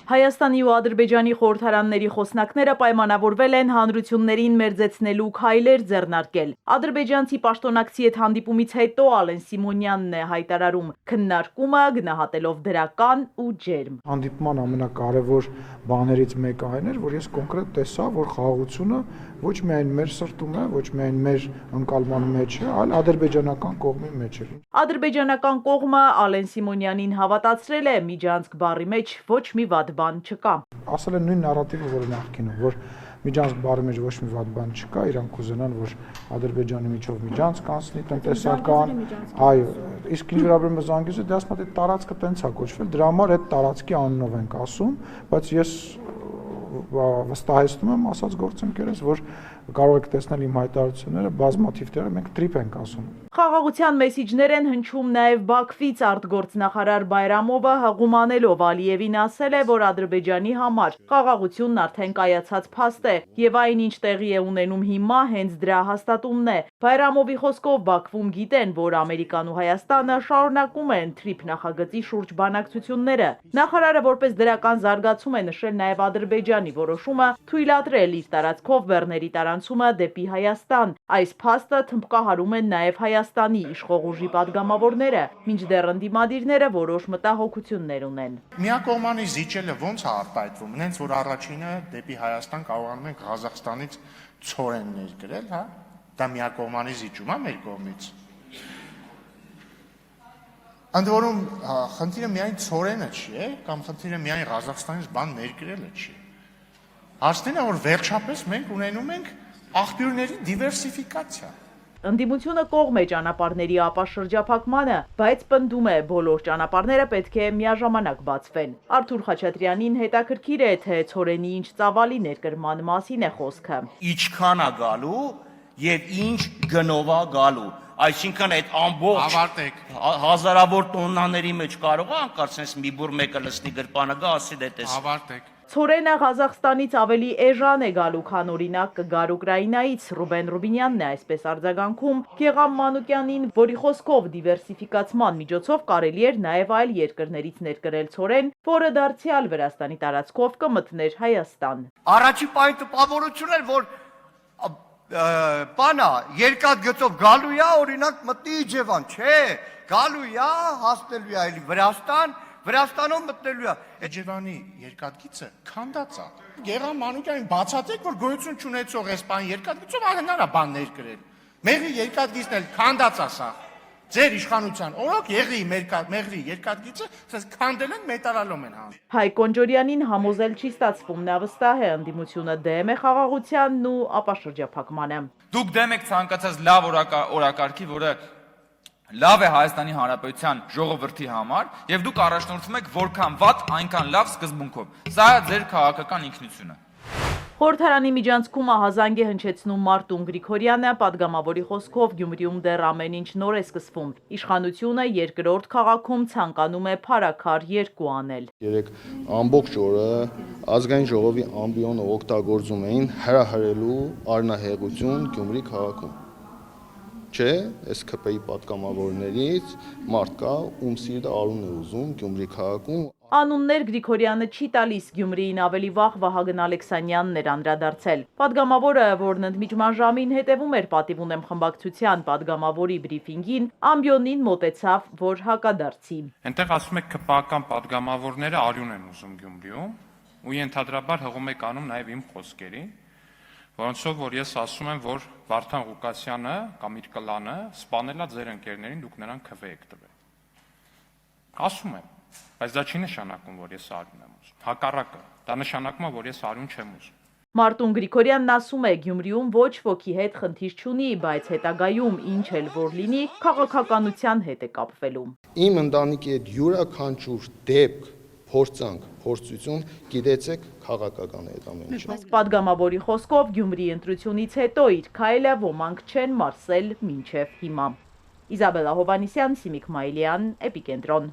Հայաստանի ու Ադրբեջանի խորհրդարանների խոսնակները պայմանավորվել են հանրություններին մերձեցնելու քայլեր ձեռնարկել։ Ադրբեջանցի պաշտոնակցի հետ հանդիպումից հետո Ալեն Սիմոնյանն է հայտարարում քննարկումը գնահատելով դրական ու ջերմ։ Հանդիպման ամենակարևոր բաներից մեկը այն էր, որ ես կոնկրետ տեսա, որ խաղաղությունը ոչ միայն մեր սրտում է, ոչ միայն մեր ընկալման մեջ է, այլ ադրբեջանական կողմի մեջ է։ Ադրբեջանական կողմը Ալեն Սիմոնյանին հավատացրել է Միջանցք բառի մեջ ոչ մի վատ բան չկա։ Ասել են նույն նարատիվը, որը նախկինում, որ Միջանցք բառի մեջ ոչ մի վատ բան չկա, իրանք կուզենան, որ Ադրբեջանի միջով Միջանցք անցնի տնտեսական, այո, իսկ ինչ վերաբերում է Զանգեզուրը, դե ասում եմ, տարածքը տենց է կոչվել, դրա համար այդ տարածքի անունով ենք ասում, բայց ես վստահեցնում եմ ասած գործընկերս, որ կարող եք տեսնել իմ հայտարարությունները, բազմաթիվ տեղը մենք տրիպ ենք ասում։ Խաղաղության մեսիջներ են հնչում նաև Բաքվից արտգործնախարար Բայրամովը հղումանելով Ալիևին ասել է, որ Ադրբեջանի համար խաղաղությունն արդեն կայացած փաստ է եւ այն ինչ տեղի է ունենում հիմա հենց դրա հաստատումն է։ Բայրամովի խոսքով Բաքվում գիտեն, որ Ամերիկան ու Հայաստանը շարունակում են տրիպ նախագծի շուրջ բանակցությունները։ Նախարարը որպես դրական զարգացում է նշել նաև Ադրբեջանի որոշումը թույլատրել իր տարածքով բեռների տարանցումը դեպի Հայաստան։ Այս փաստը թմբկահարում են նաև Հայաստանի իշխող ուժի падգամավորները, մինչդեռ ընդդիմադիրները որոշ մտահոգություններ ունեն։ Միակողմանի զիջելը ո՞նց է արտահայտվում։ Նենց որ առաջինը դեպի Հայաստան կարողանում ենք Ղազախստանից ցորեն ներկրել, հա։ Դա միակողմանի զիջում է մեր կողմից։ Ընդ որում խնդիրը միայն ցորենը չի, կամ խնդիրը միայն Ղազախստանից բան ներկրելը չի։ Հարցն է, որ վերջապես մենք ունենում ենք աղբյուրների դիվերսիֆիկացիա։ Ընդդիմությունը կողմ է ճանապարհների ապաշրջափակմանը, բայց պնդում է բոլոր ճանապարհները պետք է միաժամանակ բացվեն։ Արթուր Խաչատրյանին հետաքրքիր է, թե ցորենի ինչ ծավալի ներկրման մասին է խոսքը։ Ինչքան է գալու եւ ինչ գնով է գալու։ Այսինքն այդ ամբողջ հազարավոր տոննաների մեջ կարող է անկարծես մի բուր մեկը լցնի գրպանը գա, ասի դե տես։ Ավարտեք։ Ցորենը Ղազախստանից ավելի էժան է գալու, քան օրինակ կգար Ուկրաինայից։ Ռուբեն Ռուբինյանն է այսպես արձագանքում Գեգամ Մանուկյանին, որի խոսքով դիվերսիֆիկացման միջոցով կարելի էր նաև այլ երկրներից ներկրել ցորեն, որը դարձյալ Վրաստանի տարածքով կմտներ Հայաստան։ Առաջի պահի տպավորություն էր, որ բանա երկաթգծով գալու է, օրինակ մտնի Իջևան, չէ, գալու է, հասնելու է այլ Վրաստան, Վրաստանով մտնելու է։ Էջևանի երկաթգիծը քանդած է։ Գեգամ Մանուկյանին բացատրեք, որ գոյություն չունեցող այս բան երկաթգիծով ահնար է բան ներկրել։ Մեղրի երկաթգիծն էլ քանդած է սա։ Ձեր իշխանության օրոք մեղրի երկաթգիծը ասես քանդել են, մետալալում են հան։ Հայկ Կոնջորյանին համոզել չի ստացվում, նա վստահ է ընդդիմությունը դեմ է խաղաղությանն ու ապաշրջափակմանը։ Դուք դեմ եք ցանկացած լավ օրակարգի, որը լավ է Հայաստանի Հանրապետության ժողովրդի համար, եւ դուք առաջնորդվում եք որքան վատ, այնքան լավ սկզբունքով։ Սա է ձեր քաղաքական ինքնությունը։ Խորհրդարանի միջանցքում ահազանգ է հնչեցնում Մարտուն Գրիգորյանը, падգամավորի խոսքով Գյումրիում դեռ ամեն ինչ նոր է սկսվում։ Իշխանությունը երկրորդ քաղաքում ցանկանում է փառաքար երկու անել։ Երեք ամբողջ օրը ազգային ժողովի ամբիոնը օգտագործում էին հրահրելու առնահեղություն Գյումրի քաղաքում։ Չէ, այս ԿՊ-ի պատգամավորներից մարդ կա, ում սիրտը արուն է ուզում Գյումրի քաղաքում։ Անուններ Գրիգորյանը չի տալիս, Գյումրիին ավելի վաղ Վահագն Ալեքսանյանն էր անդրադարձել։ Պատգամավորը, որն ընդմիջման ժամին հետևում էր պատիվ ունեմ խմբակցության պատգամավորի բրիֆինգին, ամբիոնին մոտեցավ, որ հակադարձի։ Այնտեղ ասում եք ԿՊ-ական պատգամավորները արյուն են ուզում Գյումրիում, ու ենթադրաբար հղում եք անում նաև իմ խոսքերի, որոնցով որ ես ասում եմ, որ Վարդան Ղուկասյանը կամ իր կլանը սպանելա ձեր ընկերներին, դուք նրան քվե եք տվել։ Ասում եմ, բայց դա չի նշանակում, որ ես արյուն եմ ուզում։ Հակառակը, դա նշանակում է, որ ես արյուն չեմ ուզում։ Մարտուն Գրիգորյանն ասում է, Գյումրիում ոչ ոքի հետ խնդիր չունի, բայց հետագայում ինչ էլ որ լինի, քաղաքականության հետ է կապվելու։ Իմ ընտանիքի հետ յուրաքանչյուր դեպք, փորձանք, փորձություն, գիտեցեք, քաղաքական է այդ ամեն ինչը։ Պատգամավորի խոսքով Գյումրի ընտրությունից հետո իր քայլը ոմանք չեն մարսել մինչև հիմա։ Իզաբելլա Հովանիսյան, Սիմիկ Մայիլյան, Էպիկենտրոն։